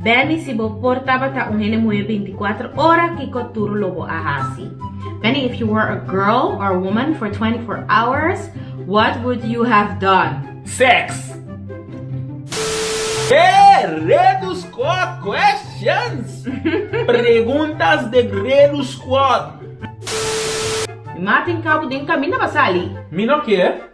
Benny si portaba ta un moe 24 horas que koturo lobo ahasi. Benny, if you were a girl or a woman for 24 hours, what would you have done? Sex! Redo Squad questions! Perguntas de Redo Squad! Mating cabo din kami na basali. Me no quer?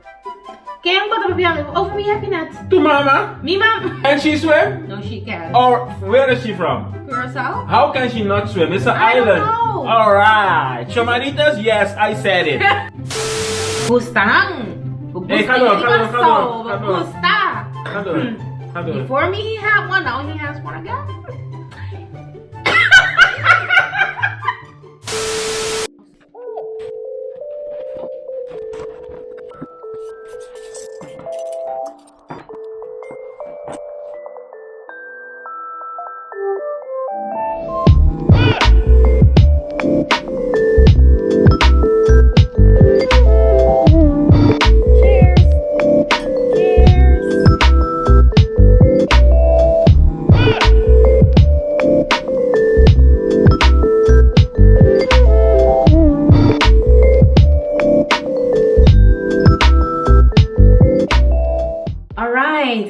Kaya ang bata babiyan, over me happy nuts. To mama? Me mom. Can she swim? No, she can. Or where is she from? Curacao? How can she not swim? It's an I don't island. know. Alright. Chamaritas, yes, I said it. Gustang. Hey, kador. Gusta. Kador. Before me, he had one. Now he has one again.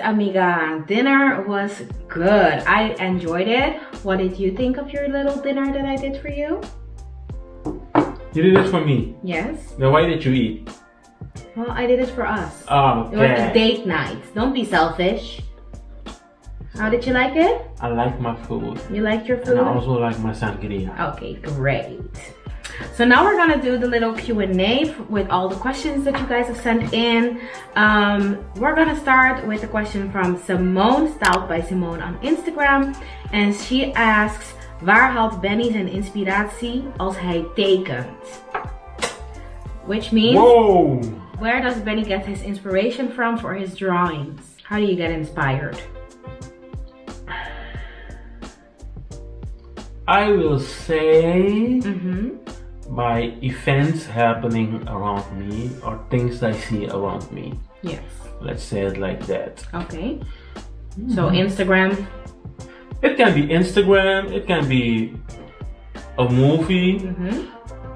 Amiga, dinner was good. I enjoyed it. What did you think of your little dinner that I did for you? You did it for me? Yes. Then why did you eat? Well, I did it for us. Oh, okay. It was a date night. Don't be selfish. How did you like it? I like my food. You liked your food? And I also like my sangria. Okay, great. So now we're gonna do the little Q&A with all the questions that you guys have sent in. We're gonna start with a question from Simone, styled by Simone on Instagram. And she asks, waar haalt Benny zijn inspiratie als hij tekent? Which means, whoa! Where does Benny get his inspiration from for his drawings? How do you get inspired? I will say by events happening around me or things I see around me. Yes. Let's say it like that. Okay. So Instagram? It can be Instagram, it can be a movie.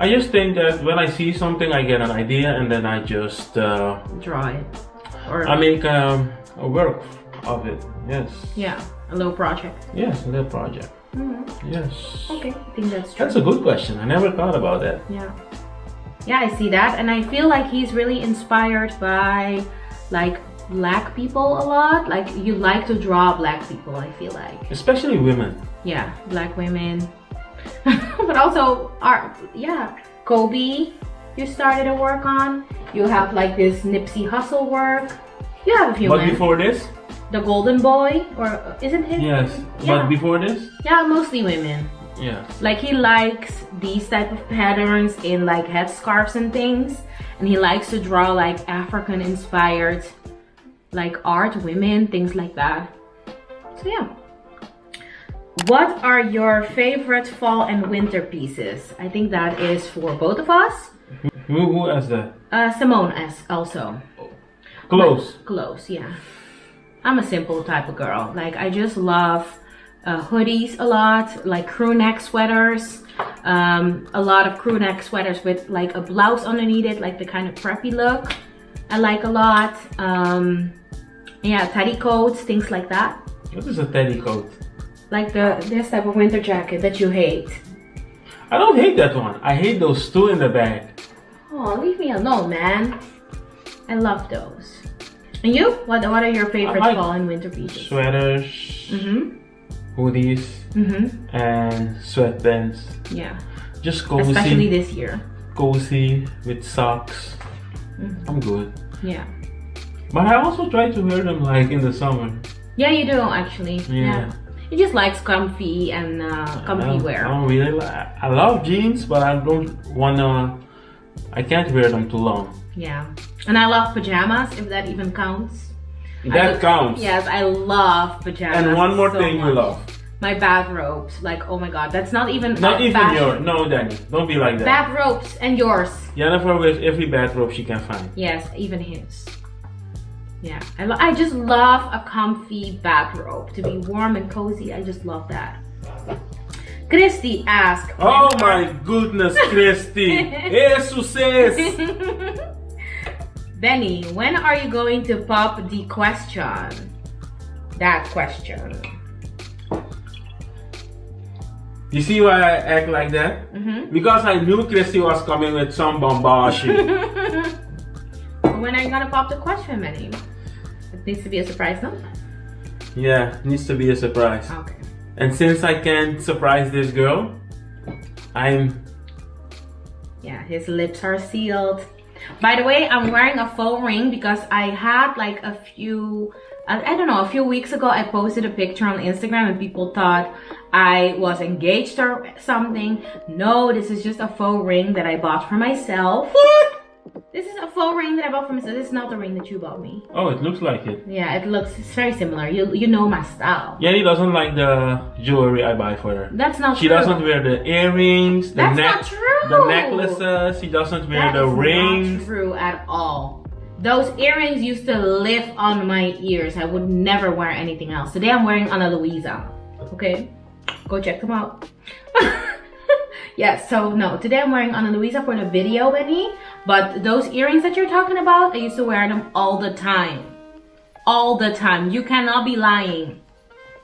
I just think that when I see something, I get an idea and then I just draw it. Or I make a work of it. Yes. Yeah, a little project. Yes, a little project. Yes. Okay, I think that's true. That's a good question. I never thought about that. Yeah. Yeah, I see that. And I feel like he's really inspired by like black people a lot. Like you like to draw black people, I feel like. Especially women. Yeah, black women. But also art. Yeah, Kobe, you started to work on. You have like this Nipsey Hussle work. You have a few But men. before this? The Golden Boy, or isn't it? Yes. Yeah. But before this? Yeah, mostly women. Yes. Like he likes these type of patterns in like headscarves and things, and he likes to draw like African inspired like art, women, things like that. So yeah. What are your favorite fall and winter pieces? I think that is for both of us. Who has that? Simone as also. Close. Close, yeah. I'm a simple type of girl. Like I just love hoodies a lot, like crew neck sweaters. A lot of crew neck sweaters with like a blouse underneath it, like the kind of preppy look. I like a lot. Yeah, teddy coats, things like that. What is a teddy coat? Like this type of winter jacket that you hate. I don't hate that one. I hate those two in the back. Oh, leave me alone, man. I love those. And you? What are your favorite fall and winter pieces? Sweaters, hoodies, and sweatpants. Yeah. Just cozy. Especially this year. Cozy with socks. I'm good. Yeah. But I also try to wear them like in the summer. Yeah, you do actually. Yeah. He just likes comfy and comfy wear. I don't really like. I love jeans, but I don't wanna. I can't wear them too long. Yeah. And I love pajamas, if that even counts. That counts. Yes, I love pajamas. And one more thing you love. My bathrobes. Like, oh my god, that's not even yours. No, Danny, don't be like that. Bathrobes and yours. Jennyfer wears every bathrobe she can find. Yes, even his. Yeah, I just love a comfy bathrobe to be warm and cozy. I just love that. Christy asked. Oh my goodness, Christy. Jesus. Benny, when are you going to pop the question? That question. You see why I act like that? Because I knew Christy was coming with some bombastic. When are you gonna pop the question, Benny? It needs to be a surprise, no? Yeah, needs to be a surprise. Okay. And since I can't surprise this girl, Yeah, his lips are sealed. By the way, I'm wearing a faux ring because I had like a few weeks ago I posted a picture on Instagram and people thought I was engaged or something. No, this is just a faux ring that I bought for myself. What? This is a faux ring that I bought for myself. This is not the ring that you bought me. Oh, it looks like it. Yeah, it's very similar. You know my style. Jenny doesn't like the jewelry I buy for her. That's not true. She doesn't wear the earrings, That's not true. The necklaces. She doesn't wear the rings. That's not true at all. Those earrings used to live on my ears. I would never wear anything else. Today I'm wearing Ana Luisa. Okay, go check them out. Yeah, so no, today I'm wearing Ana Luisa for the video, Benny. But those earrings that you're talking about, I used to wear them all the time. All the time. You cannot be lying.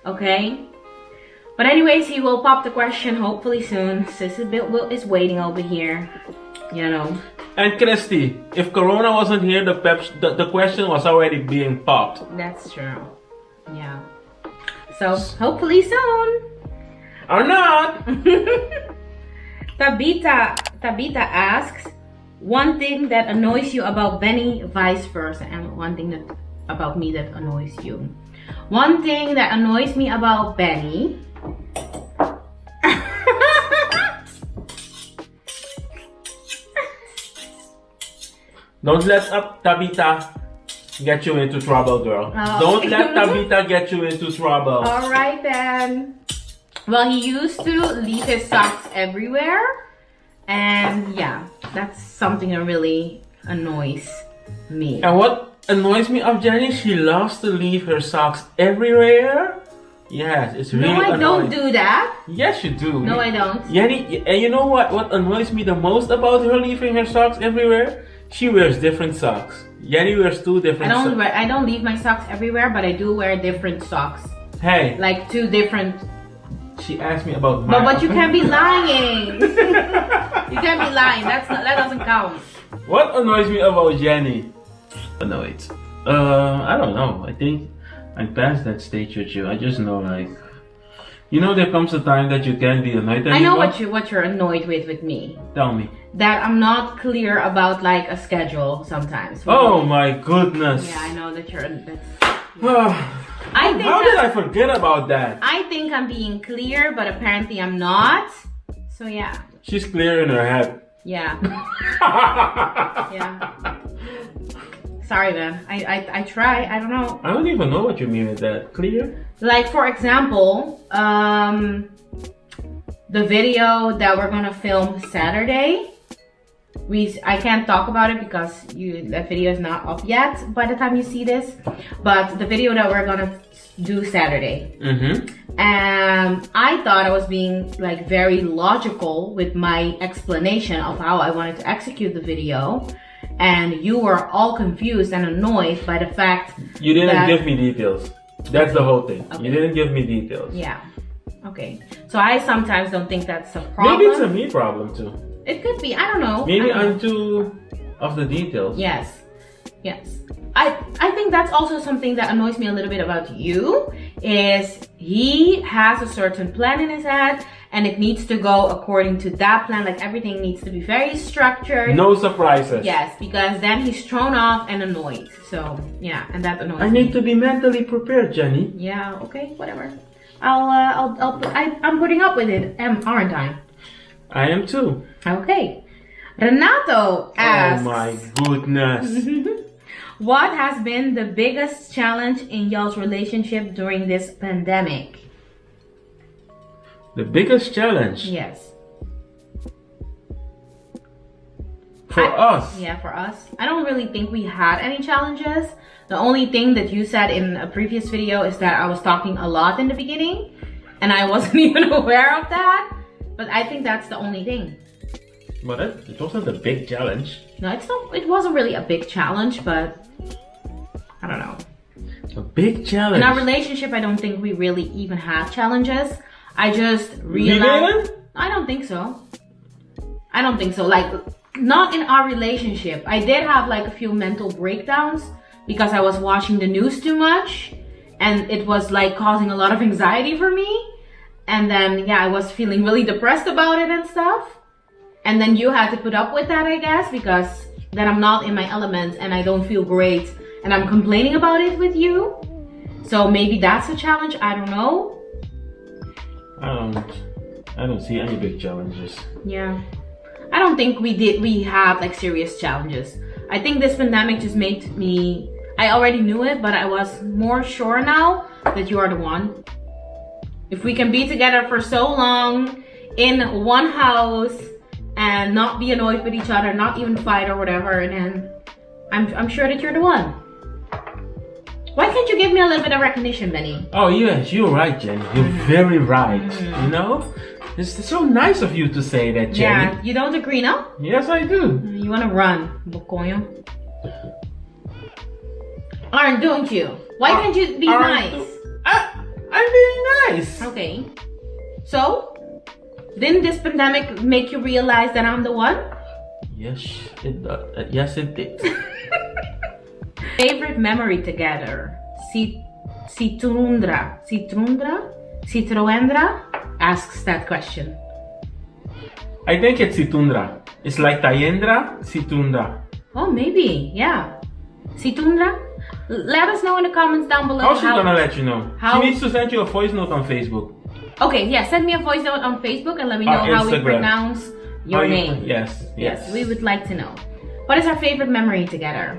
Okay? But anyways, he will pop the question hopefully soon. Sis is waiting over here. You know. And Christy, if Corona wasn't here, the question was already being popped. That's true. Yeah. So hopefully soon. Or not. Tabitha asks, one thing that annoys you about Benny, vice versa, and one thing that about me that annoys you. One thing that annoys me about Benny. Don't let Tabitha get you into trouble, girl. Oh. Don't let Tabitha get you into trouble. All right then. Well, he used to leave his socks everywhere. And yeah, that's something that really annoys me. And what annoys me of Jenny, she loves to leave her socks everywhere. Yes, it's really annoying. No, I don't do that. Yes, you do. No, I don't. Jenny, and you know what annoys me the most about her leaving her socks everywhere? She wears different socks. Jenny wears two different socks. I don't leave my socks everywhere, but I do wear different socks. Hey. Like two different. She asked me about my. But you can't be lying. You can't be lying. That doesn't count. What annoys me about Jenny? Annoyed. I don't know. I think I'm past that stage with you. I just know, like, you know, there comes a time that you can't be annoyed anymore. I know what you're annoyed with me. Tell me. That I'm not clear about like a schedule sometimes. Oh my goodness. Yeah, I know that you're. How did I forget about that? I think I'm being clear, but apparently I'm not. So yeah. She's clear in her head. Yeah. Yeah. Sorry, man. I try. I don't know. I don't even know what you mean with that. Clear? Like, for example, the video that we're gonna film Saturday. I can't talk about it because that video is not up yet by the time you see this. But the video that we're gonna do Saturday. I thought I was being like very logical with my explanation of how I wanted to execute the video. And you were all confused and annoyed by the fact you didn't give me details. That's the whole thing. Okay. You didn't give me details. Yeah. Okay. So I sometimes don't think that's a problem. Maybe it's a me problem too. It could be. I don't know. Maybe I'm too of the details. Yes. Yes. I think that's also something that annoys me a little bit about you, is he has a certain plan in his head and it needs to go according to that plan. Like everything needs to be very structured. No surprises. Yes, because then he's thrown off and annoyed. So yeah, and that annoys me. I need to be mentally prepared, Jenny. Yeah, okay, whatever. I'm putting up with it, aren't I? I am too. Okay. Renato asks. Oh my goodness. What has been the biggest challenge in y'all's relationship during this pandemic? The biggest challenge? Yes. For us. Yeah, for us. I don't really think we had any challenges. The only thing that you said in a previous video is that I was talking a lot in the beginning. And I wasn't even aware of that. But I think that's the only thing. But it wasn't a big challenge. No, it wasn't really a big challenge, but I don't know. A big challenge? In our relationship, I don't think we really even had challenges. I just realized... I don't think so. I don't think so. Like, not in our relationship. I did have like a few mental breakdowns because I was watching the news too much. And it was like causing a lot of anxiety for me. And then, yeah, I was feeling really depressed about it and stuff. And then you had to put up with that, I guess, because then I'm not in my element and I don't feel great. And I'm complaining about it with you. So maybe that's a challenge. I don't know. I don't see any big challenges. Yeah. I don't think we had like serious challenges. I think this pandemic just made me... I already knew it, but I was more sure now that you are the one. If we can be together for so long in one house and not be annoyed with each other, not even fight or whatever, and then I'm sure that you're the one. Why can't you give me a little bit of recognition, Benny? Oh yes, you're right, Jenny. You're very right. You know? It's so nice of you to say that, Jenny. Yeah, you don't agree, no? Yes, I do. You wanna run, Bokonyo. Aren't, don't you? Why can't you be nice? I'm being nice. Okay. So, didn't this pandemic make you realize that I'm the one? Yes, it does. Yes, it did. Favorite memory together? Citrundra asks that question. I think it's Citundra. It's like Tayandra, Citundra. Oh, maybe. Yeah. Citundra? Let us know in the comments down below. How's she gonna let you know? How? She needs to send you a voice note on Facebook. Okay, yeah, send me a voice note on Facebook and let me know how we pronounce your name. Yes. Yes, we would like to know. What is our favorite memory together?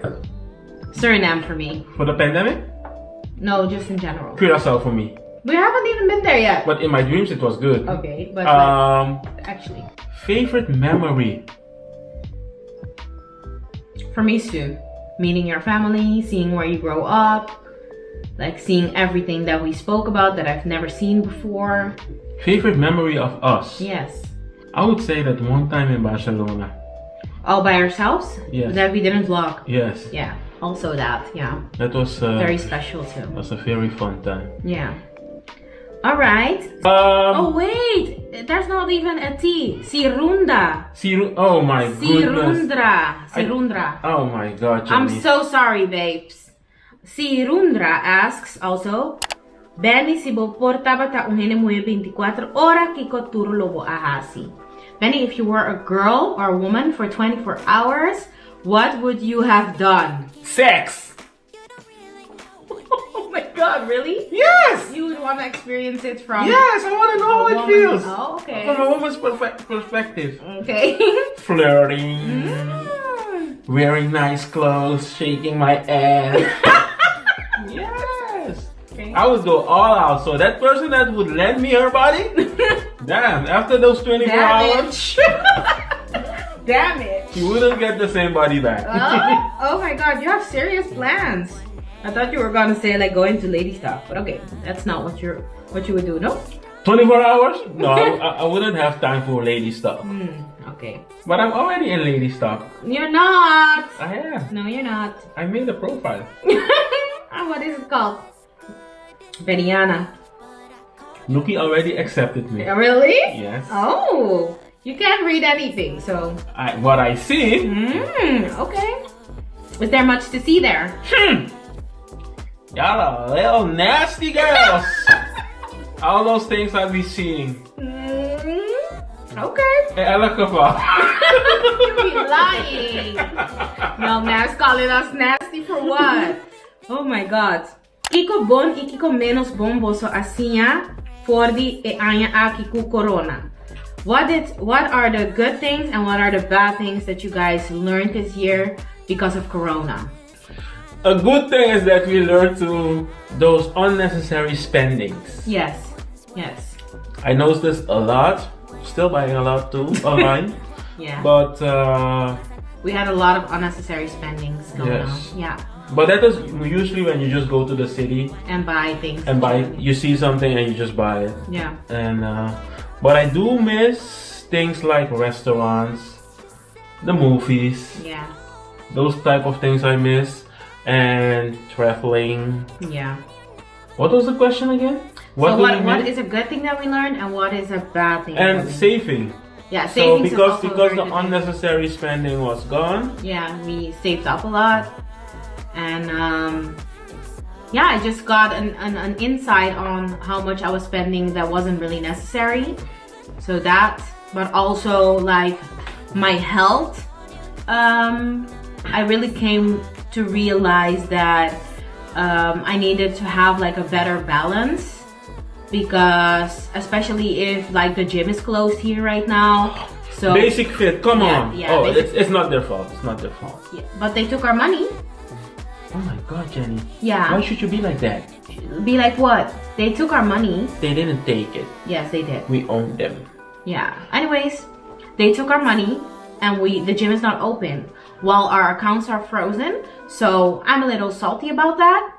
Suriname for me. For the pandemic? No, just in general. Curacao for me. We haven't even been there yet. But in my dreams it was good. Okay, but actually. Favorite memory? For me too. Meeting your family, seeing where you grow up, like seeing everything that we spoke about that I've never seen before. Favorite memory of us? Yes. I would say that one time in Barcelona. All by ourselves? Yes. That we didn't vlog? Yes. Yeah, also that, yeah. That was very special too. That was a very fun time. Yeah. Alright. Oh wait! There's not even a T. Cirunda. Oh my goodness. Cirundra. Oh my god, Jenny. I'm so sorry, babes. Cirundra asks also, Benny, si bo portaba ta unhene moe 24 ora kiko turo lobo ahasi. Benny, if you were a girl or a woman for 24 hours, what would you have done? Sex! Oh my god, really? Yes! You would want to experience it from... Yes, I want to know how it feels. Oh, okay. From a woman's perspective. Okay. Flirting. Wearing nice clothes, shaking my ass. Yes. Okay. I would go all out. So that person that would lend me her body, damn, after those 24 hours. Damn it. She wouldn't get the same body back. Oh my god, you have serious plans. I thought you were gonna say like going to lady stuff, but okay, that's not what you would do, no? 24 hours? No, I wouldn't have time for lady stuff. Okay. But I'm already in lady stuff. You're not. I am. No, you're not. I made a profile. What is it called? Beniana. Nuki already accepted me. Really? Yes. Oh, you can't read anything, so. What I see. Okay. Is there much to see there? Y'all are little nasty girls. All those things I be seeing. Okay. Hey, look up. You be lying. No, man's calling us nasty for what? Oh my god. Iko bon, ikiko menos bomboso asinha fordi e anya akiku corona. What are the good things and what are the bad things that you guys learned this year because of corona? A good thing is that we learned to those unnecessary spendings. Yes, yes. I noticed this a lot. Still buying a lot too online. Yeah. But we had a lot of unnecessary spendings going on. Yeah. But that is usually when you just go to the city and buy things. And you see something and you just buy it. Yeah. And but I do miss things like restaurants, the movies. Yeah. Those type of things I miss, and traveling. Yeah. What was the question again? What is a good thing that we learned, and what is a bad thing? And saving. Yeah, saving. So because the unnecessary spending was gone. Yeah, we saved up a lot. And yeah, I just got an insight on how much I was spending that wasn't really necessary. So that, but also like my health, I really came to realize that I needed to have like a better balance, because especially if like the gym is closed here right now. So Basic Fit, come on. Yeah, oh, it's not their fault. It's not their fault. Yeah, but they took our money. Oh my God, Jenny. Yeah. Why should you be like that? Be like what? They took our money. They didn't take it. Yes, they did. We owned them. Yeah. Anyways, they took our money, and the gym is not open while our accounts are frozen. So I'm a little salty about that.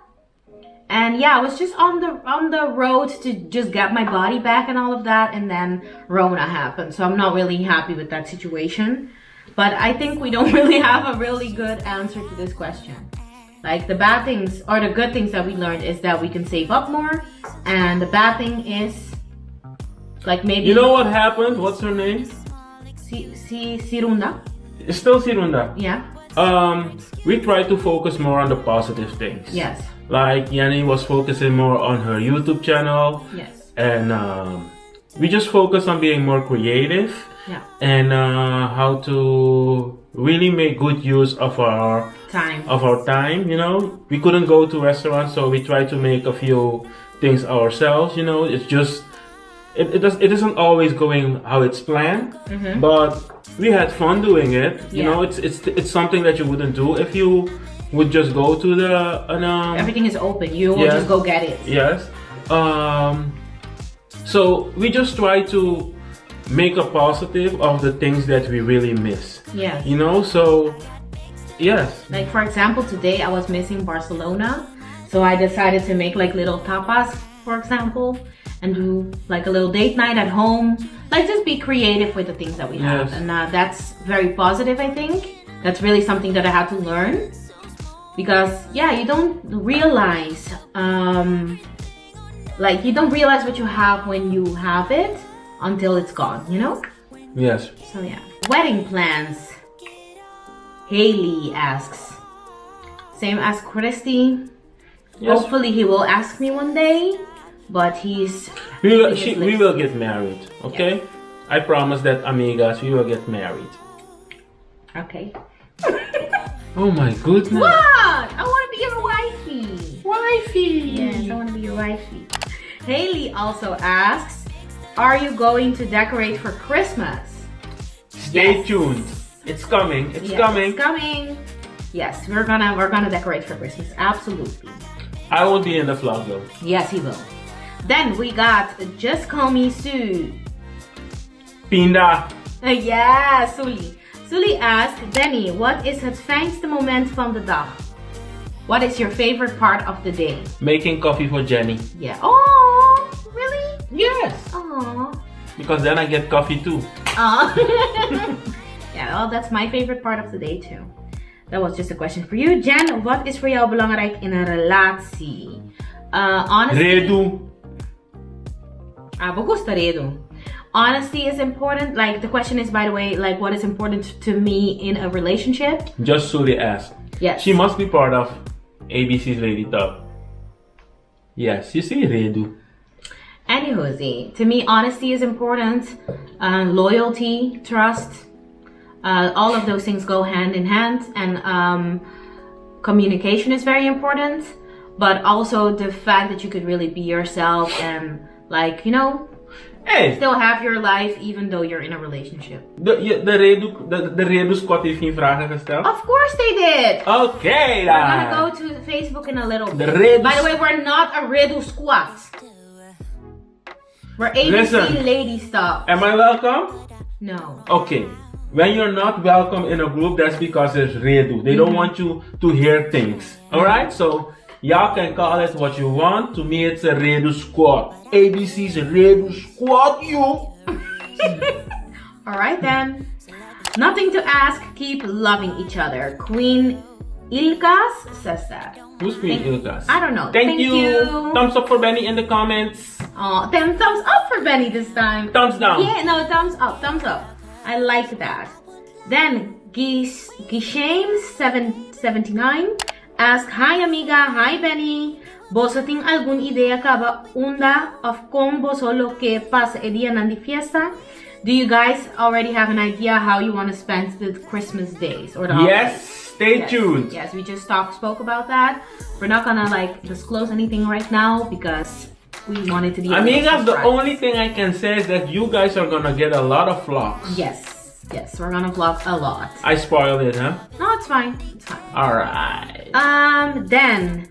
And yeah, I was just on the road to just get my body back and all of that, and then Rona happened. So I'm not really happy with that situation. But I think we don't really have a really good answer to this question. Like the bad things or the good things that we learned is that we can save up more, and the bad thing is like maybe. You know what happened? What's her name? Sirunda. It's still Sirunda. Yeah. We try to focus more on the positive things. Yes. Like Jenny was focusing more on her YouTube channel. Yes. And we just focus on being more creative. Yeah. And how to really make good use of our time. You know, we couldn't go to restaurants, so we try to make a few things ourselves. You know, it's just it isn't always going how it's planned, but we had fun doing it. You know, it's something that you wouldn't do if you would just go to the everything is open. You will just go get it. Yes. So we just try to make a positive of the things that we really miss. Yes. You know, so yes. Like for example, today I was missing Barcelona, so I decided to make like little tapas, for example, and do like a little date night at home. Like just be creative with the things that we have, and that's very positive. I think that's really something that I had to learn, because you don't realize like you don't realize what you have when you have it until it's gone, you know? Yes. So yeah. Wedding plans. Haley asks. Same as Christy. Yes. Hopefully he will ask me one day, but we will get married, okay? Yeah. I promise that, amigas, we will get married. Okay. Oh my goodness. What? I want to be your wifey. Wifey. Yes, I want to be your wifey. Haley also asks, are you going to decorate for Christmas? Stay tuned. It's coming. It's coming. It's coming. Yes, we're gonna decorate for Christmas. Absolutely. I will be in the vlog though. Yes, he will. Then we got Just Call Me Sue. Pinda. Ja, Sully. Sully asks, Jenny, wat is het fijnste moment van de dag? What is your favorite part of the day? Making coffee for Jenny. Yeah. Oh, really? Yes. Oh. Because then I get coffee too. Yeah, well, that's my favorite part of the day too. That was just a question for you. Jen, wat is voor jou belangrijk in een relatie? Honestly. Redo. Me gusta redo. Honesty is important. Like the question is, by the way, like what is important to me in a relationship? Just Sully asked. Yes. She must be part of ABC's Lady Talk. Yes, you see, redo. Anywho, to me, honesty is important. Loyalty, trust, all of those things go hand in hand, and communication is very important. But also the fact that you could really be yourself and, like, you know, still have your life even though you're in a relationship. De Redu Squad heeft geen vragen gesteld? Of course they did! Okay, we're gonna go to Facebook in a little bit. By the way, we're not a Redu Squad. We're ABC Lady Stuff. Am I welcome? No. Okay. when you're not welcome in a group, that's because there's redu. They don't want you to hear things. Alright? So y'all can call it what you want. To me, it's a redu squad. ABC's a redu squad, you. Alright then. Nothing to ask, keep loving each other. Queen Ilkas says that. Who's Queen Ilkas? I don't know. Thank you. Thumbs up for Benny in the comments. Oh, then thumbs up for Benny this time. Thumbs down. Yeah, no, thumbs up, thumbs up. I like that. Then Gishame79 asks, hi amiga, hi Benny. ¿Vos ting algún idea kaba unda of con vos lo que pasa el día nandi fiesta? Do you guys already have an idea how you want to spend the Christmas days or the Yes, stay tuned. Yes, we just spoke about that. We're not gonna like disclose anything right now because we want it to be. Amigas, the only thing I can say is that you guys are gonna get a lot of vlogs. Yes, we're gonna vlog a lot. I spoiled it, huh? No, it's fine. It's fine. Alright. Then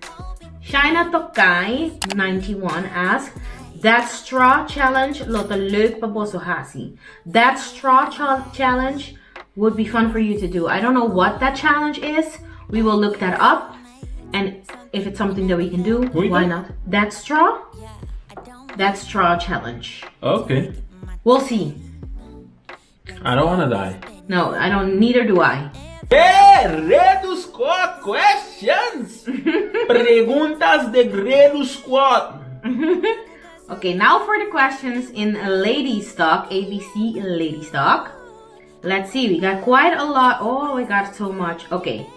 Shaina Tokai 91 asks, that straw challenge låter leuk pa boso hasi. That straw challenge would be fun for you to do. I don't know what that challenge is. We will look that up. And if it's something that we can do, why not? That straw challenge. Okay. We'll see. I don't wanna die. No, I don't, neither do I. Hey, Redu Squad questions! Preguntas de Redu Squad. Okay, now for the questions in Lady Stock, ABC Lady Stock. Let's see, we got quite a lot. Oh, we got so much. Okay.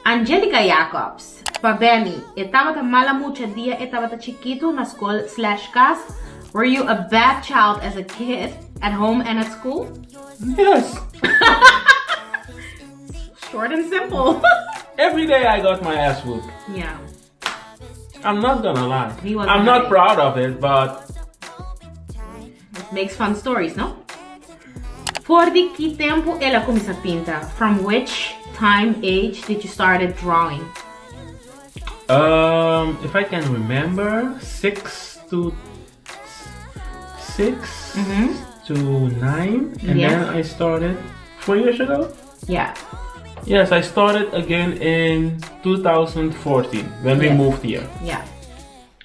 Angelica Jacobs. Pa Benny, estaba ta mala mucha dia, estaba ta chiquito na school/cas. Were you a bad child as a kid at home and at school? Yes. Short and simple. Every day I got my ass whooped. Yeah. I'm not gonna lie. I'm not proud of it, but it makes fun stories, no? For the que tempo ela começa a pintar? From which time age did you started drawing? If I can remember, 6 to 9, and then I started 4 years ago. Yeah. Yes, I started again in 2014 when we moved here. Yeah.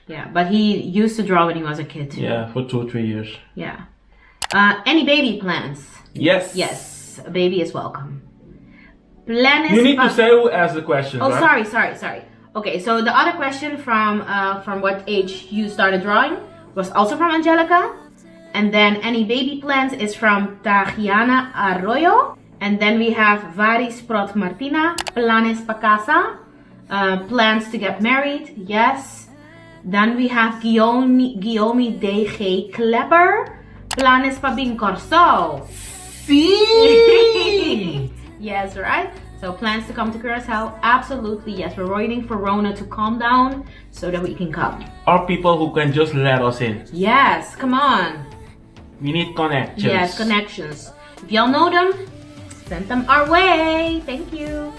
Yeah, but he used to draw when he was a kid too. Yeah, for 2-3 years. Yeah. Any baby plans? Yes. Yes, a baby is welcome. Planes you need to say who asked the question. Oh, right? sorry. Okay, so the other question from what age you started drawing was also from Angelica. And then any baby plans is from Tayandra Arroyo. And then we have Varis Prot Martina, planes pa casa, plans to get married, yes. Then we have Guillaume DG Klepper, planes pa bin corso. See? Yes, right? So plans to come to Curacao, absolutely yes. We're waiting for Rona to calm down so that we can come. Or people who can just let us in. Yes, come on. We need connections. Yes, connections. If y'all know them, send them our way. Thank you.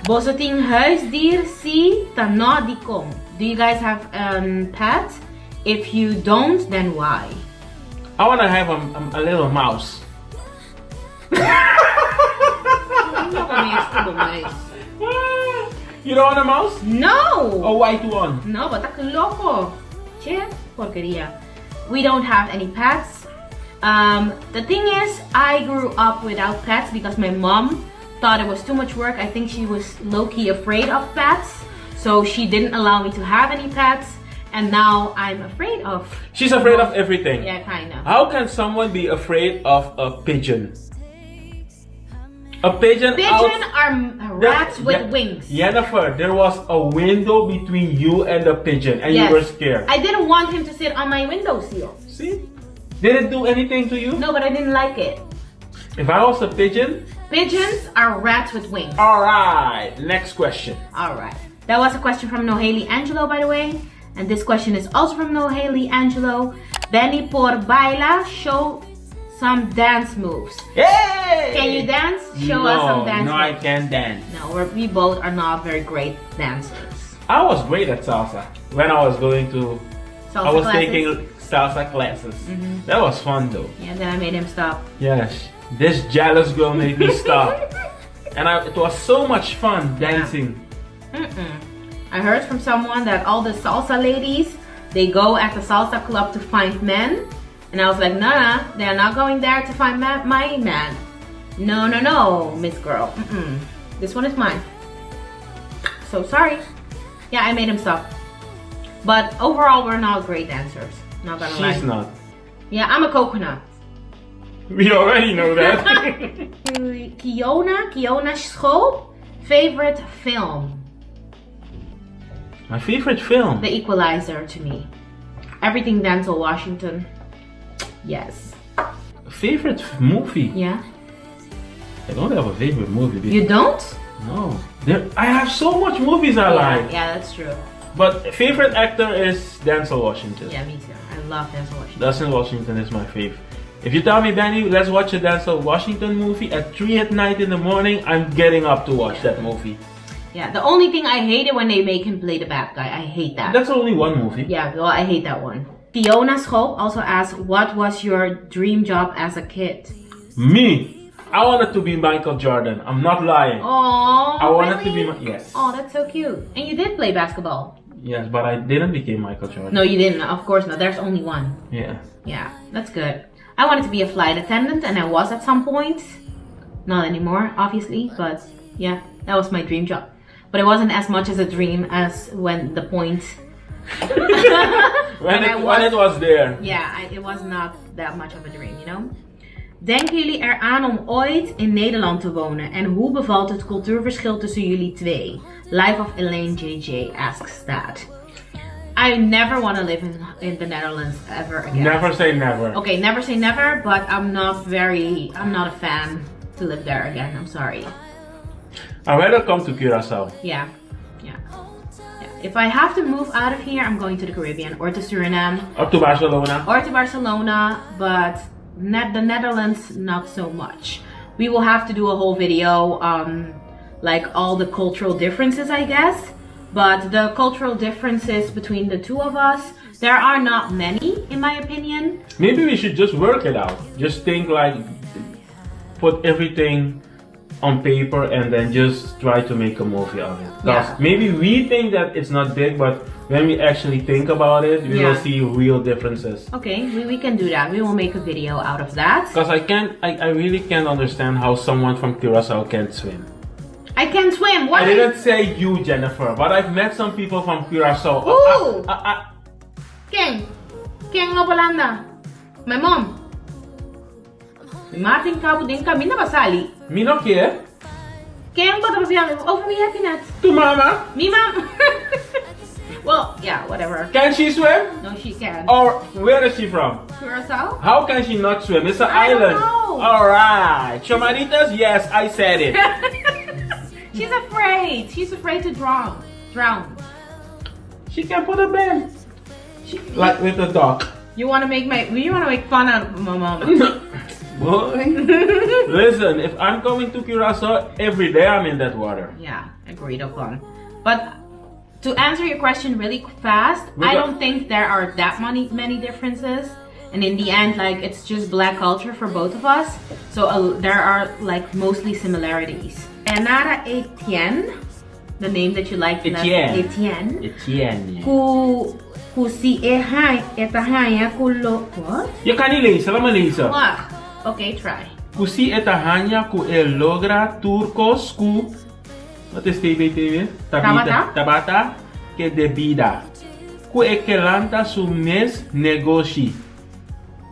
Bosoting huisdier si tana di kom. Do you guys have pets? If you don't, then why? I want to have a little mouse. You don't want a mouse? No! A white one? No, but that's loco. Che, porquería. We don't have any pets. The thing is, I grew up without pets because my mom thought it was too much work. I think she was low-key afraid of pets. So she didn't allow me to have any pets. And now I'm afraid of... She's afraid of everything. Yeah, kind of. How can someone be afraid of a pigeon? A pigeon are rats with wings. Jennyfer, there was a window between you and the pigeon and you were scared. I didn't want him to sit on my windowsill. See? Did it do anything to you? No, but I didn't like it. If I was a pigeon? Pigeons are rats with wings. Alright, next question. Alright. That was a question from Noheli Angelo, by the way. And this question is also from Noheli Angelo. Benny por baila, show some dance moves. Hey! Can you dance? Show us some dance moves. No, I can't dance. No, we both are not very great dancers. I was great at salsa when I was going to... Salsa classes? Taking salsa classes. That was fun though. Yeah, then I made him stop. Yes. This jealous girl made me stop. And it was so much fun dancing. I heard from someone that all the salsa ladies, they go at the salsa club to find men. And I was like, nah, they're not going there to find my man. No, Miss Girl. This one is mine. So sorry. Yeah, I made him stop. But overall, we're not great dancers. Not gonna lie. She's not. Yeah, I'm a coconut. We already know that. Kiona Schoop, favorite film? My favorite film? The Equalizer to me. Everything Denzel Washington. Yes. Favorite movie? Yeah. I don't have a favorite movie. You don't? No. I have so much movies I like. Yeah, that's true. But favorite actor is Denzel Washington. Yeah, me too. I love Denzel Washington. Denzel Washington is my favorite. If you tell me, Benny, let's watch a Denzel Washington movie at 3 at night in the morning, I'm getting up to watch that movie. Yeah, the only thing I hate it when they make him play the bad guy. I hate that. That's only one movie. Yeah, well, I hate that one. Fiona Schoop also asked, what was your dream job as a kid? Me? I wanted to be Michael Jordan. I'm not lying. Oh, I wanted really? to be yes. Oh, that's so cute. And you did play basketball. Yes, but I didn't become Michael Jordan. No, you didn't. Of course not. There's only one. Yeah. Yeah, that's good. I wanted to be a flight attendant, and I was at some point. Not anymore, obviously, but yeah, that was my dream job. But it wasn't as much as a dream as when the point... when it was there. Yeah, it was not that much of a dream, you know? Denken jullie eraan om ooit in Nederland te wonen? En hoe bevalt het cultuurverschil tussen jullie twee? Life of Elaine JJ asks that. I never want to live in the Netherlands ever again. Never say never. Okay, never say never, but I'm not a fan to live there again. I'm sorry. I'd rather come to Curacao. Yeah. If I have to move out of here, I'm going to the Caribbean or to Suriname. Or to Barcelona. But the Netherlands, not so much. We will have to do a whole video, like all the cultural differences, I guess. But the cultural differences between the two of us, there are not many, in my opinion. Maybe we should just work it out. Just think like, put everything on paper and then just try to make a movie of it. Because maybe we think that it's not big, but when we actually think about it, we will see real differences. Okay, we can do that. We will make a video out of that. Because I really can't understand how someone from Curacao can't swim. I can swim. What? I didn't say you, Jennifer, but I've met some people from Curacao. Ooh! King Opalanda. My mom. Martin Cabo din kami na basali. Me no care. King ba tabi over me happy net. To mama. Me mom. Well, yeah, whatever. Can she swim? No, she can. Or where is she from? Curacao? How can she not swim? It's an I island. don't know. Alright. Chamaritas? Yes, I said it. She's afraid. She's afraid to drown. She can put a bed. Like with a dog. You wanna make fun out of my mama. Boy. Listen, if I'm going to Curacao, every day I'm in that water. Yeah, agreed upon. But to answer your question really fast, I don't think there are that many differences. And in the end, like, it's just black culture for both of us. So there are like mostly similarities. Enara Etienne, the name that you like. Etienne. Ku si etahanya kulo. What? You can't lisa, lama lisa. Okay, try. Ku si etahanya ku logra turcos ku. What is TBTV? Tabata que debida. Ku ekelanta sumes negoci.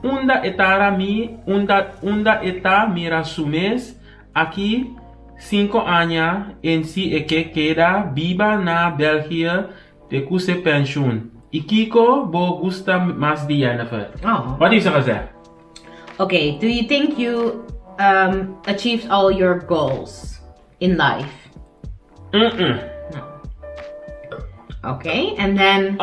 Unda eta mira sumes aqui 5 anos en si que queda viva na België de kuse pensioen. Ikiko bo gusta mas di Jennifer. Oh. Wat is er gezegd? Okay, do you think you achieved all your goals in life? No. Okay, and then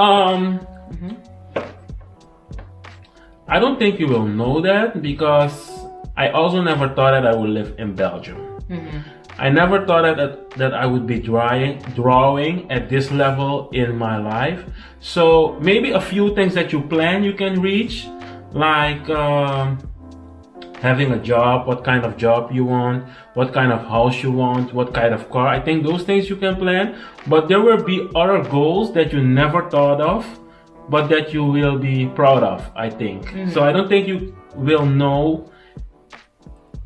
I don't think you will know that because I also never thought that I would live in Belgium. I never thought that I would be drawing at this level in my life. So maybe a few things that you plan you can reach, like having a job, what kind of job you want, what kind of house you want, what kind of car. I think those things you can plan, but there will be other goals that you never thought of, but that you will be proud of, I think. So I don't think you will know.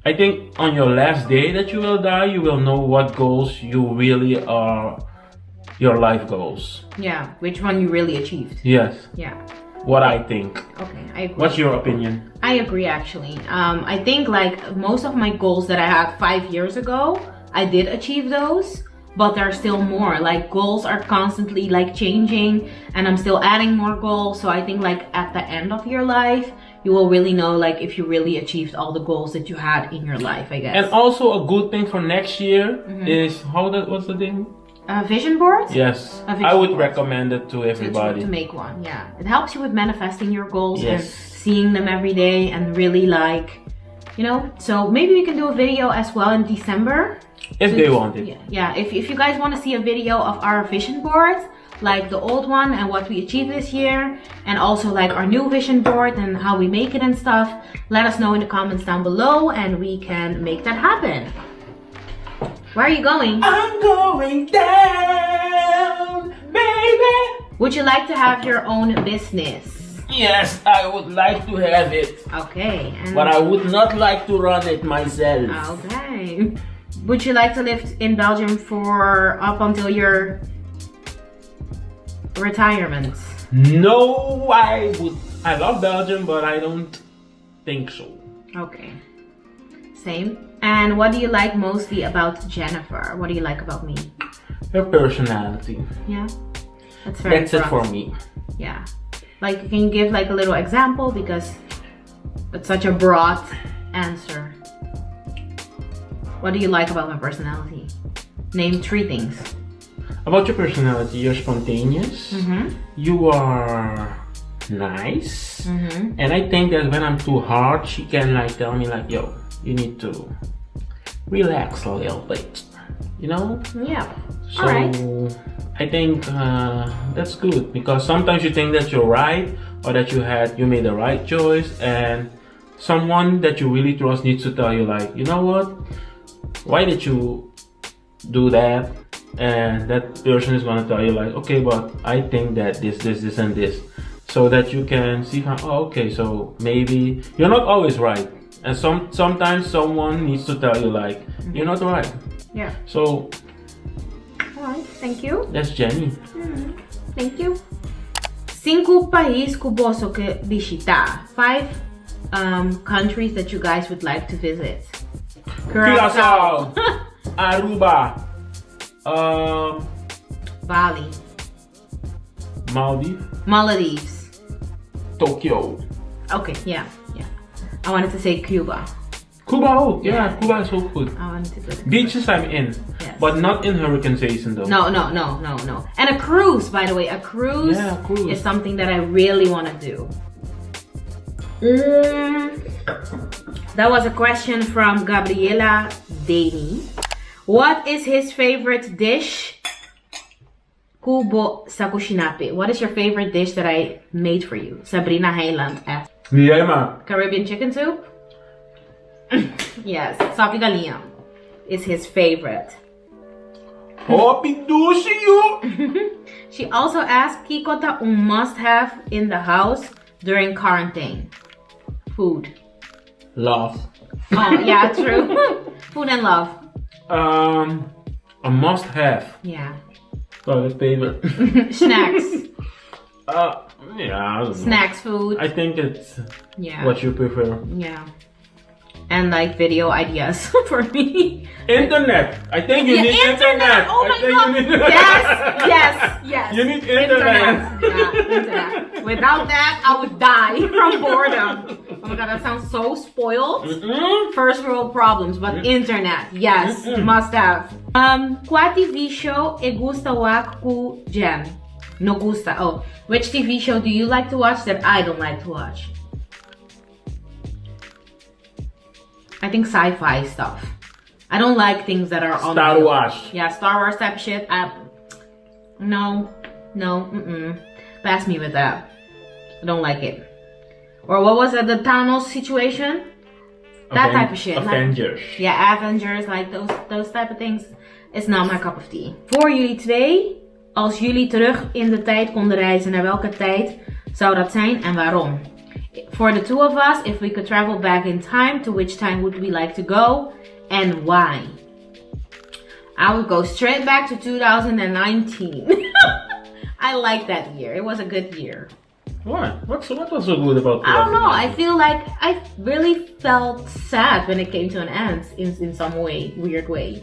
I think on your last day that you will die, you will know what goals you really are, your life goals. Yeah, which one you really achieved. Yes. Yeah. What I think. Okay, I agree. What's your opinion? I agree actually. I think like most of my goals that I had 5 years ago, I did achieve those, but there are still more. Like goals are constantly like changing and I'm still adding more goals. So I think like at the end of your life, you will really know like if you really achieved all the goals that you had in your life, I guess. And also a good thing for next year is what's the thing? Vision board? Yes, I I would recommend it to everybody. To make one, yeah. It helps you with manifesting your goals and seeing them every day and really like, you know. So maybe we can do a video as well in December. If they want it. Yeah, if you guys want to see a video of our vision board, like the old one and what we achieved this year, and also like our new vision board and how we make it and stuff, let us know in the comments down below and we can make that happen. Where are you going? I'm going down, baby. Would you like to have your own business? Yes, I would like to have it. Okay. But I would not like to run it myself. Okay. Would you like to live in Belgium for up until your retirement? No, I would. I love Belgium, but I don't think so. Okay. Same. And what do you like mostly about Jennyfer? What do you like about me? Her personality. Yeah. That's it for me. Yeah. Like, can you give like a little example? Because it's such a broad answer. What do you like about my personality? Name 3 things. About your personality, you're spontaneous. You are nice. And I think that when I'm too hard, she can like tell me like, yo, you need to relax a little bit, you know? Yeah. So alright. I think that's good, because sometimes you think that you're right or that you made the right choice, and someone that you really trust needs to tell you like, you know what? Why did you do that? And that person is gonna tell you like, okay, but I think that this, and this, so that you can see how, oh, okay, so maybe you're not always right. And sometimes someone needs to tell you like, you're not right. Yeah. So, alright, thank you. That's Jenny. Thank you. 5 países que você quer visitar. 5 countries that you guys would like to visit. Curacao, Aruba, Bali, Maldives, Tokyo. Okay, yeah. I wanted to say Cuba. Cuba, oh yeah, Cuba is so good. I wanted to go to Beaches I'm in, but not in hurricane season though. No. And a cruise, by the way, a cruise, is something that I really want to do. That was a question from Gabriela Dani. What is his favorite dish? Kubo Sakushinape. What is your favorite dish that I made for you? Sabrina Highland asked. Caribbean chicken soup? Yes, soque galinha is his favorite. She also asked, Kikota must-have in the house during quarantine. Food. Love. Oh, yeah, true. Food and love. A must-have. Yeah. Toilet paper. Snacks. Yeah, I don't know. Snacks, food. I think it's what you prefer. Yeah. And like video ideas for me. Internet. I think you need internet. Oh my god. Yes. You need internet. Yeah, internet. Without that, I would die from boredom. Oh my god, that sounds so spoiled. First world problems, but internet, yes, must have. Qual TV show e gusta wak ku Jen? No gusta. Oh, which TV show do you like to watch that I don't like to watch? I think sci-fi stuff. I don't like things that are on Star Wars. Yeah, Star Wars type shit. No. Pass me with that. I don't like it. Or what was it? The Thanos situation? That type of shit. Avengers. Like, yeah, Avengers, like those type of things. It's not my cup of tea. Voor jullie twee, als jullie terug in de tijd konden reizen, naar welke tijd zou dat zijn en waarom? For the two of us, if we could travel back in time, to which time would we like to go and why? I would go straight back to 2019. I like that year. It was a good year. What? What was so good about 2019? I don't know. I feel like I really felt sad when it came to an end in some weird way.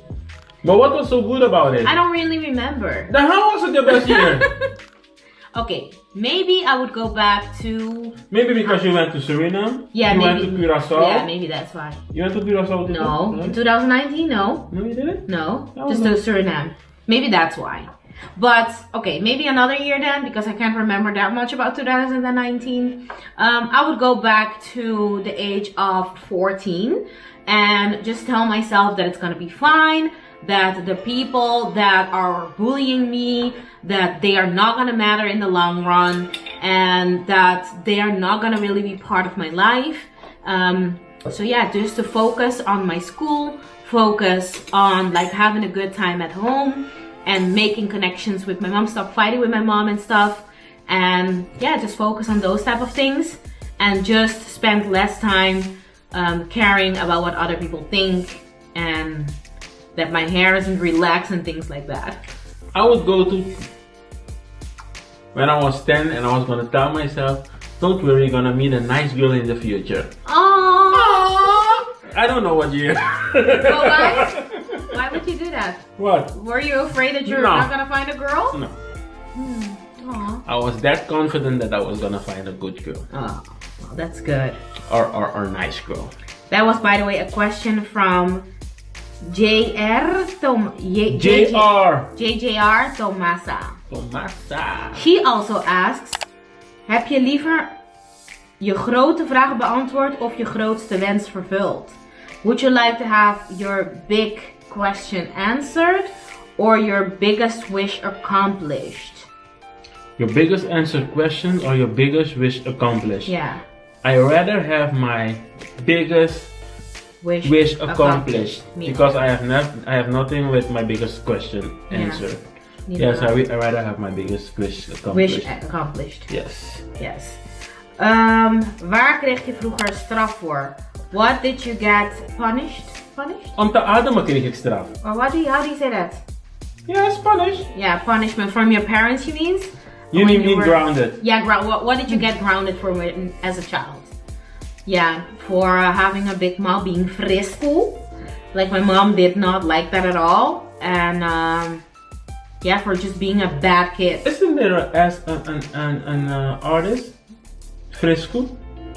But what was so good about it? I don't really remember. Then how was it the best year? Okay, maybe I would go back to... Maybe because you went to Suriname? Yeah, you maybe. You went to Curacao? Yeah, maybe that's why. You went to Curacao? No, in 2019, no. No, you didn't? No, just to Suriname. Maybe that's why. But, okay, maybe another year then, because I can't remember that much about 2019. I would go back to the age of 14 and just tell myself that it's gonna be fine, that the people that are bullying me, that they are not gonna matter in the long run, and that they are not gonna really be part of my life. So yeah, just to focus on my school, focus on like having a good time at home and making connections with my mom, stop fighting with my mom and stuff, and yeah, just focus on those type of things and just spend less time caring about what other people think and that my hair isn't relaxed and things like that. I would go to when I was 10 and I was gonna tell myself, don't worry, you're gonna meet a nice girl in the future. Aww. I don't know what year. Well, why? Why would you do that? What? Were you afraid that you're not gonna find a girl? No. Aww. I was that confident that I was gonna find a good girl. Oh, well, that's good. Or nice girl. That was, by the way, a question from JR Tomasa. She also asks, heb je liever je grote vraag beantwoord of je grootste wens vervuld? Would you like to have your big question answered or your biggest wish accomplished? Your biggest answered question or your biggest wish accomplished? Yeah. I rather have my biggest wish accomplished because I have nothing with my biggest question answered. Yes, I rather have my biggest wish accomplished. Wish accomplished. Yes. Yes. Waar kreeg je vroeger straf voor? What did you get punished? Om te ademen kreeg ik straf. Or how do you say that? Yes, punished. Yeah, punishment from your parents, you mean? You mean grounded? Yeah, what did you get grounded for as a child? Yeah, for having a big mouth, being frisco. Like my mom did not like that at all. And yeah, for just being a bad kid. Isn't there an artist? Frisco?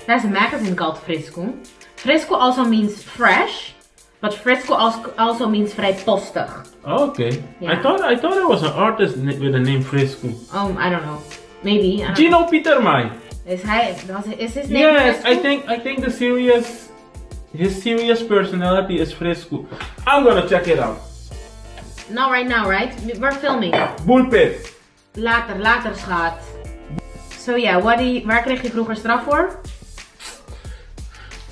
There's a magazine called Frisco. Frisco also means fresh, but Frisco also means vrijpostig. Oh, okay. Yeah. I thought there was an artist with the name Frisco. I don't know. Maybe. Gino Pietermai. Is his name? Yes, Frisco? I think his serious personality is Frisco. I'm gonna check it out. Not right now, right? We're filming. Bullpit. Later schat. So yeah, waar kreeg je vroeger straf voor?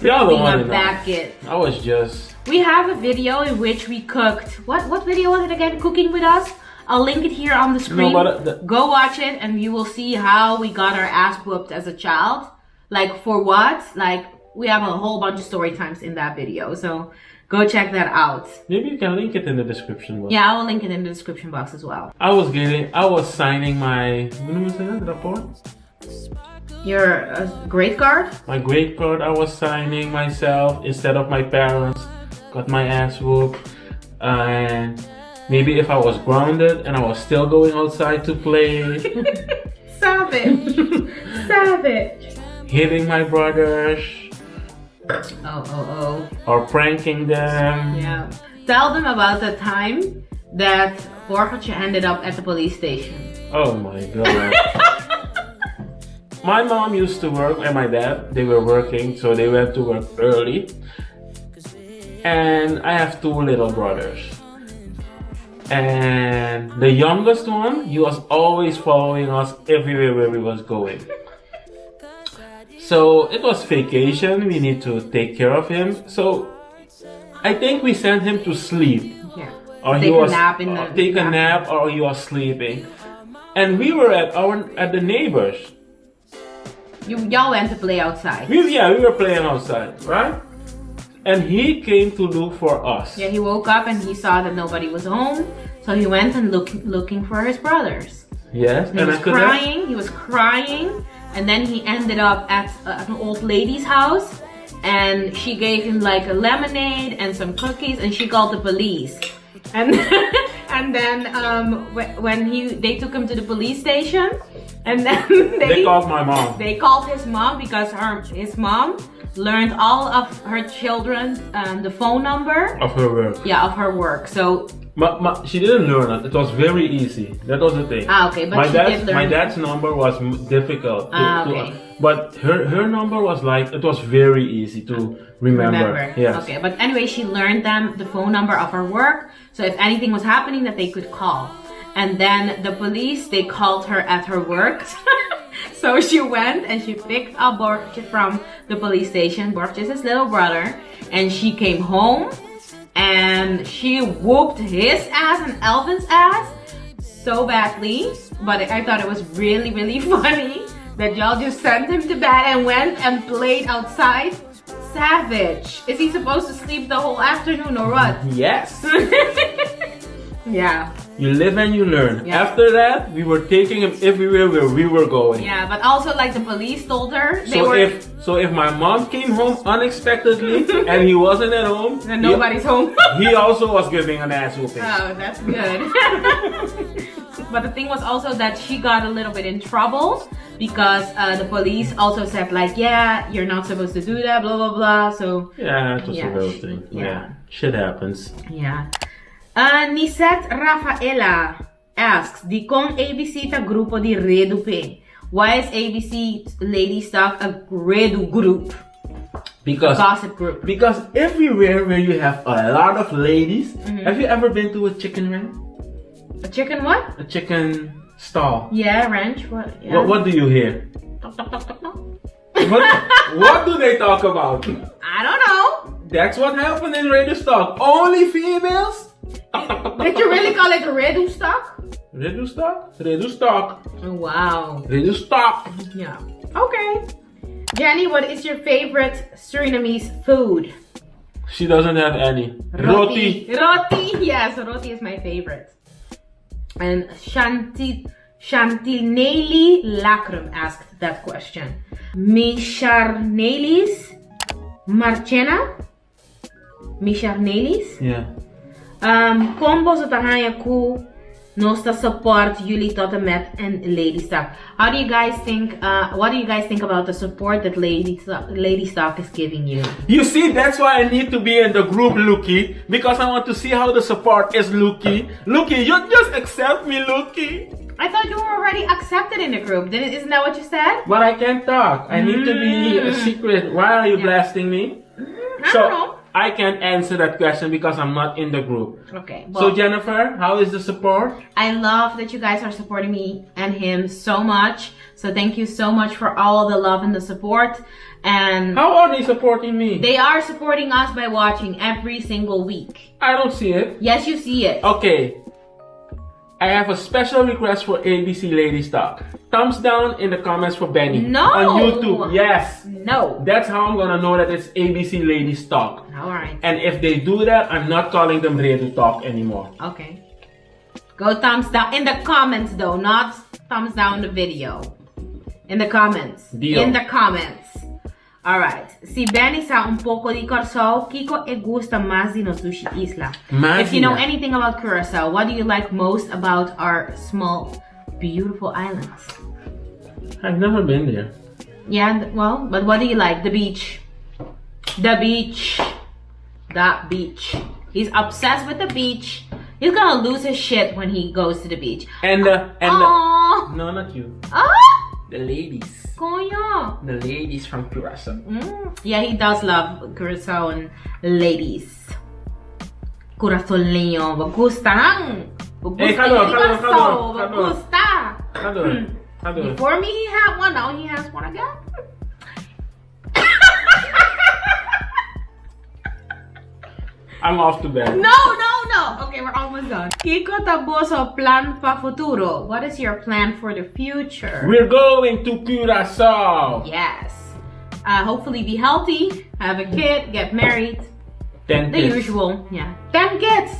Yeah, being a bad kid. I was just... We have a video in which we cooked. What video was it again? Cooking with us? I'll link it here on the screen. No, but go watch it and you will see how we got our ass whooped as a child. Like for what? Like we have a whole bunch of story times in that video. So go check that out. Maybe you can link it in the description box. Yeah, I will link it in the description box as well. I was signing my... rapport? Your grade card? My grade card I was signing myself instead of my parents. Got my ass whooped. And maybe if I was grounded and I was still going outside to play. Savage. Savage. Hitting my brothers. Oh. Or pranking them. Yeah. Tell them about the time that Borgertje ended up at the police station. Oh my god. My mom used to work and my dad, they were working, so they went to work early. And I have two little brothers. And the youngest one, he was always following us everywhere where we was going. So it was vacation. We need to take care of him. So I think we sent him to sleep. Yeah. Or take he was a nap in the take a nap, or he was sleeping. And we were at the neighbors. Y'all went to play outside. We were playing outside, right? And he came to look for us. Yeah, he woke up and he saw that nobody was home, so he went and looking for his brothers. Yes, and he was crying, and then he ended up at an old lady's house, and she gave him like a lemonade and some cookies, and she called the police. And and then when they took him to the police station, and then they called my mom. They called his mom because his mom learned all of her children the phone number of her work. Yeah, of her work. So she didn't learn it. It was very easy. That was the thing. Okay, but my dad's number was difficult. But her number was it was very easy to remember. Yes. Okay, but anyway, she learned them the phone number of her work. So if anything was happening, that they could call. And then the police, they called her at her work. So she went and she picked up Borges from the police station. Borges is his little brother. And she came home and she whooped his ass and Elvin's ass so badly. But I thought it was really, really funny that y'all just sent him to bed and went and played outside. Savage. Is he supposed to sleep the whole afternoon or what? Yes. Yeah. You live and you learn. Yeah. After that, we were taking him everywhere where we were going. Yeah, but also like the police told her. So if my mom came home unexpectedly and he wasn't at home, and nobody's home. He also was giving an ass whooping. Oh, that's good. But the thing was also that she got a little bit in trouble because the police also said like, yeah, you're not supposed to do that, blah blah blah. So yeah, it was a real thing. Yeah, shit happens. Yeah. Nisette Rafaela asks, di kong ABC ta grupo di Redupe. Why is ABC Lady Stock a Redu group? Because a gossip group. Because everywhere where you have a lot of ladies, have you ever been to a chicken ranch? A chicken what? A chicken stall. Yeah, ranch. What? Yeah. What do you hear? Talk, talk, talk, talk, talk. What do they talk about? I don't know. That's what happened in Radio Stock. Only females? Did you really call it Redu Stock? Redu Stock? Redu Stock. Oh, wow. Redu Stock. Yeah. Okay. Jenny, what is your favorite Surinamese food? She doesn't have any. Roti. Roti. Yes, roti is my favorite. And Chantinelli Lacrum asked that question. Micharnelis Marchena? Micharnelis? Yeah. Combo sa tahaya ku nosta support jullie tot en met en Lady Stock. How do you guys think? What do you guys think about the support that Lady Stock is giving you? You see, that's why I need to be in the group, Lucky, because I want to see how the support is, Lucky. Lucky, you just accept me, Lucky. I thought you were already accepted in the group. Isn't that what you said? But I can't talk. I need to be a secret. Why are you blasting me? I don't know. I can't answer that question because I'm not in the group. Okay. Well, so Jennifer, how is the support? I love that you guys are supporting me and him so much. So thank you so much for all the love and the support. And how are they supporting me? They are supporting us by watching every single week. I don't see it. Yes, you see it. Okay. I have a special request for ABC Lady Stock. Thumbs down in the comments for Benny. No. On YouTube. Yes. No. That's how I'm gonna know that it's ABC Lady Stock. Alright. And if they do that, I'm not calling them Redu Talk anymore. Okay. Go thumbs down in the comments though, not thumbs down the video. In the comments. Deal. In the comments. Alright. Si Benny sa un poco di Curacao, Kiko e gusta más di no sushi isla. If you know anything about Curacao, what do you like most about our small, beautiful islands? I've never been there. Yeah, well, but what do you like? The beach. The beach. That beach. He's obsessed with the beach. He's gonna lose his shit when he goes to the beach. No, not you. The ladies. Coño. The ladies from Curacao. Yeah, he does love Curacao and ladies. Curaçoleño, bagustan. Hey, Bagusta. Before me, he had one. Now he has one again. I'm off to bed. No. Okay, we're almost done. Kiko Taboso, plan pa futuro. What is your plan for the future? We're going to Curacao. Yes. Hopefully be healthy, have a kid, get married. 10 The kids. usual, yeah. 10 kids.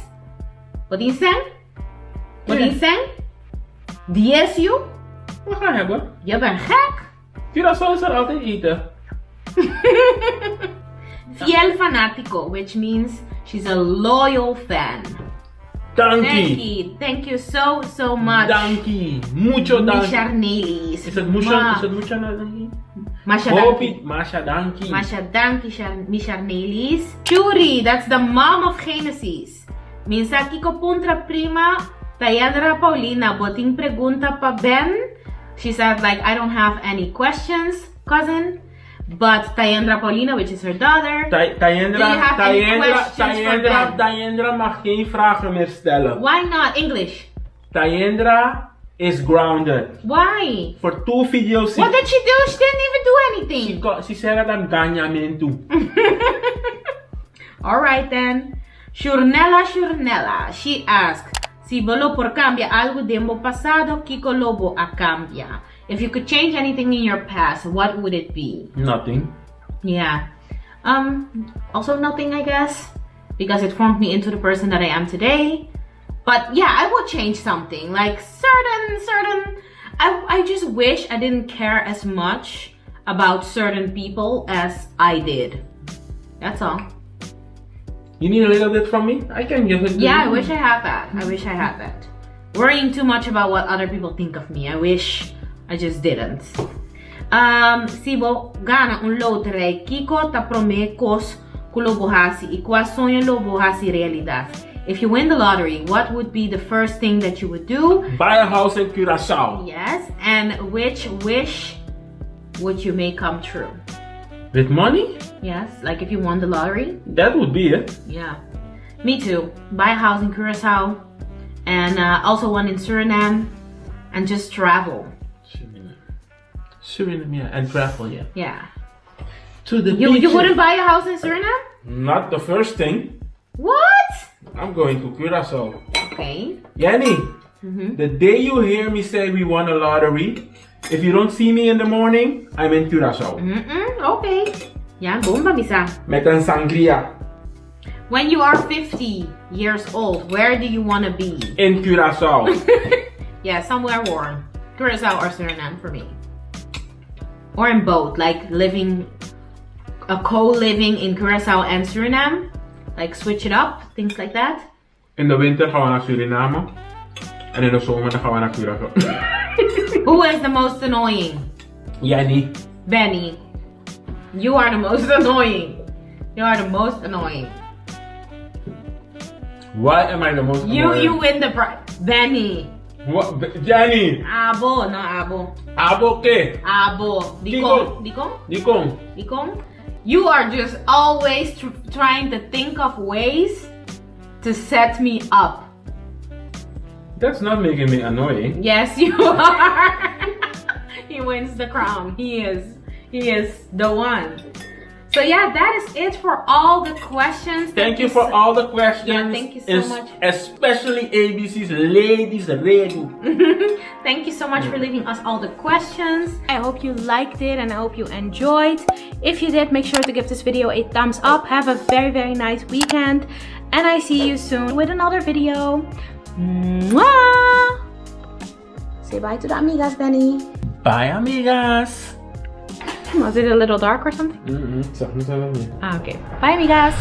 Wat die zijn? Wat die zijn? 10 you? We gaan hebben. Je bent gek. Curacao is er altijd eten. Fiel fanatico, which means she's a loyal fan. Dankie. Thank you so much. Dankie. Mucho dankie. Misharnelis. Is het mucho dankie? Masha Hopi, dankie. Masha dankie. Masha dankie, Misharnelis. Curie, that's the mom of Genesis. Minsa Kiko puntra prima. Tayandra Paulina, boting pregunta pa Ben. She said like, I don't have any questions, cousin. But Tayandra Paulina, which is her daughter. Tayandra mag geen vragen meer stellen. Why not? English. Tayandra is grounded. Why? For 2 videos. What did she do? She didn't even do anything. She said that I'm ganyamintu. Alright then. Shurnella. She asked, si bolo por cambia algo de mo pasado, Kiko Lobo a cambia. If you could change anything in your past, what would it be? Nothing. Yeah. Also nothing, I guess, because it formed me into the person that I am today. But yeah, I would change something, like certain. I just wish I didn't care as much about certain people as I did. That's all. You need a little bit from me? I can give it to you. Yeah, I wish I had that. Worrying too much about what other people think of me. I wish I just didn't. Sibo gana un loterij Kiko ta promekos kulobohasi e qua sonho lobohasi realidad. If you win the lottery, what would be the first thing that you would do? Buy a house in Curacao. Yes, and which wish would you make come true? With money? Yes, like if you won the lottery? That would be it. Yeah, me too. Buy a house in Curacao and also one in Suriname and just travel. Suriname, yeah, and travel, yeah. Yeah. To the You beaches. wouldn't buy a house in Suriname? Not the first thing. What? I'm going to Curacao. Okay. Yanni, the day you hear me say we won a lottery, if you don't see me in the morning, I'm in Curacao. Okay. Yeah, bomba misa. Met een sangria. When you are 50 years old, where do you want to be? In Curacao. Yeah, somewhere warm. Curacao or Suriname for me. Or in both, like co-living in Curacao and Suriname. Like switch it up, things like that. In de winter gaan we naar Suriname. En in de zomer dan gaan we naar Curacao. Who is the most annoying? Yanni. Benny. You are the most annoying. You are the most annoying. Why am I the most annoying? You win the prize. Benny. What? Yanni. Abo, no abo. Abo qué? Abo. Dikong. Dikong? You are just always trying to think of ways to set me up. That's not making me annoying. Yes, you are. He wins the crown. He is the one. So yeah, that is it for all the questions. Thank you for all the questions. Yeah, thank you so much. Especially ABC's ladies ready. Thank you so much for leaving us all the questions. I hope you liked it and I hope you enjoyed. If you did, make sure to give this video a thumbs up. Have a very nice weekend. And I see you soon with another video. Mwah! Say bye to the amigas, Benny. Bye, amigas. Was it a little dark or something? Okay. Okay. Bye, amigas.